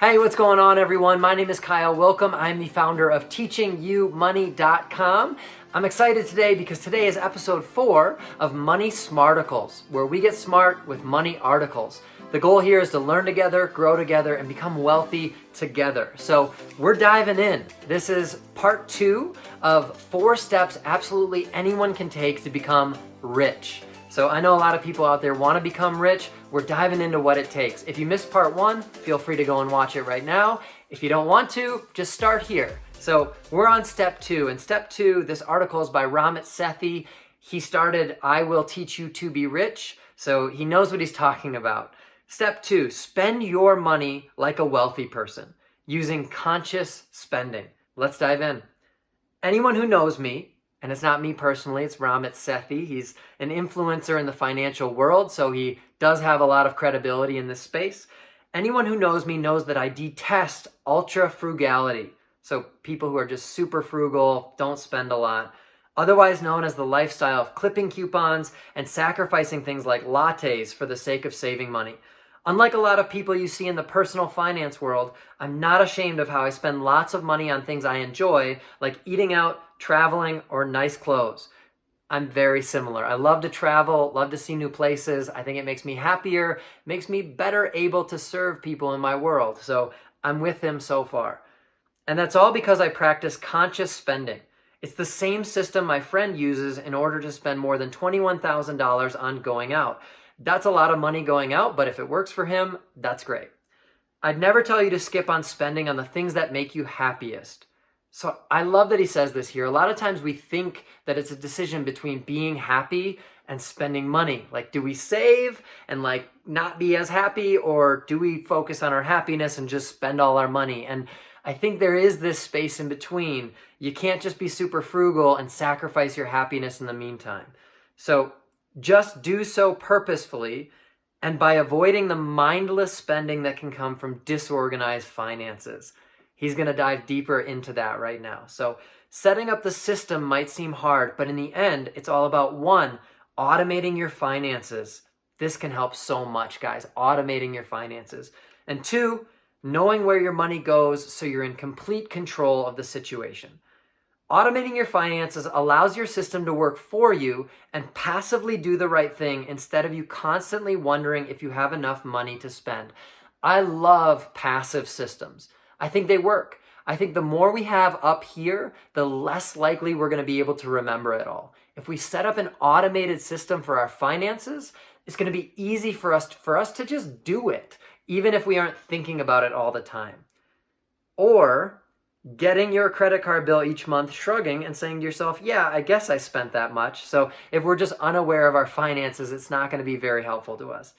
Hey, what's going on, everyone? My name is Kyle Willkom. I'm the founder of teachingyoumoney.com. I'm excited today because today is episode 4 of Money Smarticles, where we get smart with money articles. The goal here is to learn together, grow together, and become wealthy together. So we're diving in. This is part 2 of 4 steps absolutely anyone can take to become rich. So I know a lot of people out there want to become rich. We're diving into what it takes. If you missed part 1, feel free to go and watch it right now. If you don't want to, just start here. So we're on step 2. And step 2, this article is by Ramit Sethi. He started I Will Teach You to Be Rich. So he knows what he's talking about. Step 2, spend your money like a wealthy person using conscious spending. Let's dive in. Anyone who knows me, and it's not me personally, it's Ramit Sethi. He's an influencer in the financial world, so he does have a lot of credibility in this space. Anyone who knows me knows that I detest ultra frugality. So people who are just super frugal, don't spend a lot. Otherwise known as the lifestyle of clipping coupons and sacrificing things like lattes for the sake of saving money. Unlike a lot of people you see in the personal finance world, I'm not ashamed of how I spend lots of money on things I enjoy, like eating out, traveling, or nice clothes. I'm very similar. I love to travel, love to see new places. I think it makes me happier, makes me better able to serve people in my world. So I'm with him so far. And that's all because I practice conscious spending. It's the same system my friend uses in order to spend more than $21,000 on going out. That's a lot of money going out, but if it works for him, that's great. I'd never tell you to skip on spending on the things that make you happiest. So I love that he says this here. A lot of times we think that it's a decision between being happy and spending money. Like, do we save and not be as happy, or do we focus on our happiness and just spend all our money? And I think there is this space in between. You can't just be super frugal and sacrifice your happiness in the meantime. So just do so purposefully and by avoiding the mindless spending that can come from disorganized finances. He's going to dive deeper into that right now. So setting up the system might seem hard, but in the end, it's all about 1, automating your finances. This can help so much, guys, automating your finances. And 2, knowing where your money goes so you're in complete control of the situation. Automating your finances allows your system to work for you and passively do the right thing instead of you constantly wondering if you have enough money to spend. I love passive systems. I think they work. I think the more we have up here, the less likely we're going to be able to remember it all. If we set up an automated system for our finances, it's going to be easy for us to just do it, even if we aren't thinking about it all the time. Or getting your credit card bill each month, shrugging and saying to yourself, yeah, I guess I spent that much. So if we're just unaware of our finances, it's not going to be very helpful to us.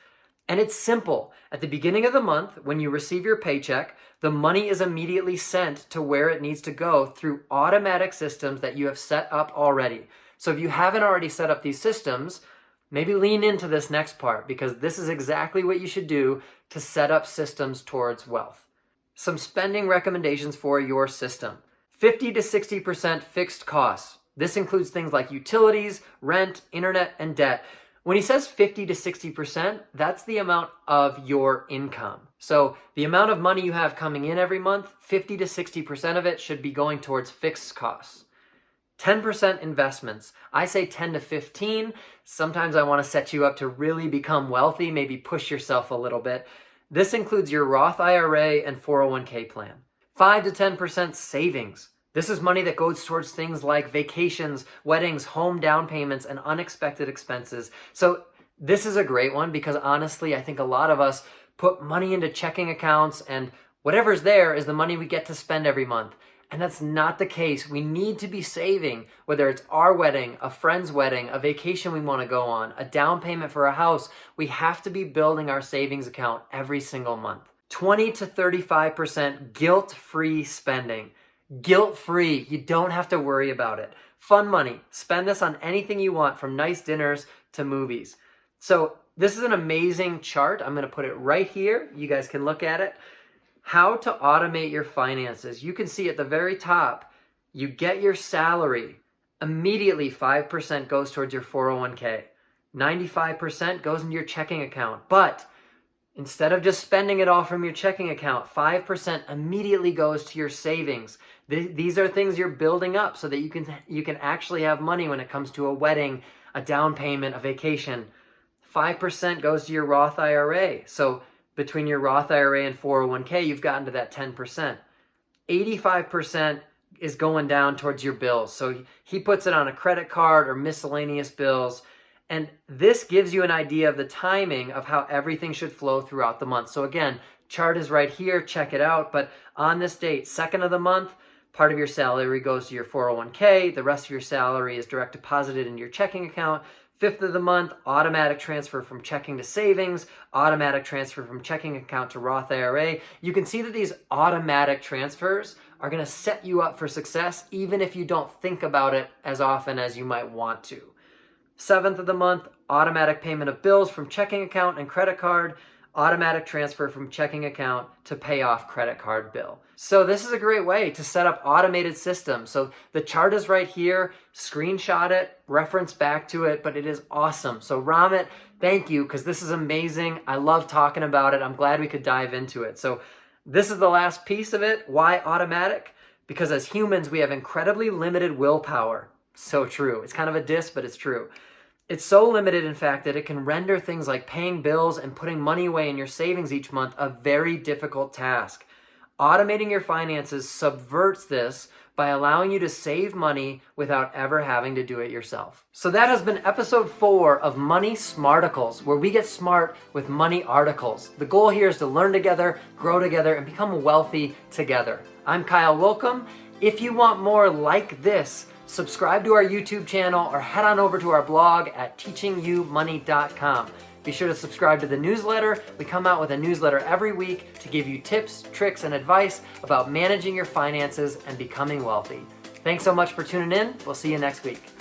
And it's simple. At the beginning of the month, when you receive your paycheck, the money is immediately sent to where it needs to go through automatic systems that you have set up already. So if you haven't already set up these systems, maybe lean into this next part, because this is exactly what you should do to set up systems towards wealth. Some spending recommendations for your system. 50 to 60% fixed costs. This includes things like utilities, rent, internet, and debt. When he says 50 to 60%, that's the amount of your income. So the amount of money you have coming in every month, 50 to 60% of it should be going towards fixed costs. 10% investments. I say 10 to 15. Sometimes I want to set you up to really become wealthy, maybe push yourself a little bit. This includes your Roth IRA and 401k plan. 5 to 10% savings. This is money that goes towards things like vacations, weddings, home down payments, and unexpected expenses. So this is a great one because honestly, I think a lot of us put money into checking accounts, and whatever's there is the money we get to spend every month. And that's not the case. We need to be saving, whether it's our wedding, a friend's wedding, a vacation we want to go on, a down payment for a house. We have to be building our savings account every single month. 20 to 35% guilt-free spending. Guilt-free. You don't have to worry about it. Fun money. Spend this on anything you want, from nice dinners to movies. So this is an amazing chart. I'm going to put it right here. You guys can look at it. How to automate your finances. You can see at the very top, you get your salary. Immediately 5% goes towards your 401k. 95% goes into your checking account. But Instead of just spending it all from your checking account, 5% immediately goes to your savings. These are things you're building up so that you can actually have money when it comes to a wedding, a down payment, a vacation. 5% goes to your Roth IRA. So between your Roth IRA and 401k, you've gotten to that 10%. 85% is going down towards your bills. So he puts it on a credit card or miscellaneous bills. And this gives you an idea of the timing of how everything should flow throughout the month. So again, chart is right here, check it out. But on this date, 2nd of the month, part of your salary goes to your 401k. The rest of your salary is direct deposited into your checking account. 5th of the month, automatic transfer from checking to savings, automatic transfer from checking account to Roth IRA. You can see that these automatic transfers are going to set you up for success, even if you don't think about it as often as you might want to. 7th of the month, automatic payment of bills from checking account and credit card, automatic transfer from checking account to pay off credit card bill. So this is a great way to set up automated systems. So the chart is right here, screenshot it, reference back to it, but it is awesome. So Ramit, thank you, because this is amazing. I love talking about it. I'm glad we could dive into it. So this is the last piece of it. Why automatic? Because as humans, we have incredibly limited willpower. So true. It's kind of a diss, but it's true. It's so limited, in fact, that it can render things like paying bills and putting money away in your savings each month a very difficult task. Automating your finances subverts this by allowing you to save money without ever having to do it yourself. So that has been episode 4 of Money Smarticles, where we get smart with money articles. The goal here is to learn together, grow together, and become wealthy together. I'm Kyle Willkom. If you want more like this, subscribe to our YouTube channel or head on over to our blog at teachingyoumoney.com. Be sure to subscribe to the newsletter. We come out with a newsletter every week to give you tips, tricks, and advice about managing your finances and becoming wealthy. Thanks so much for tuning in. We'll see you next week.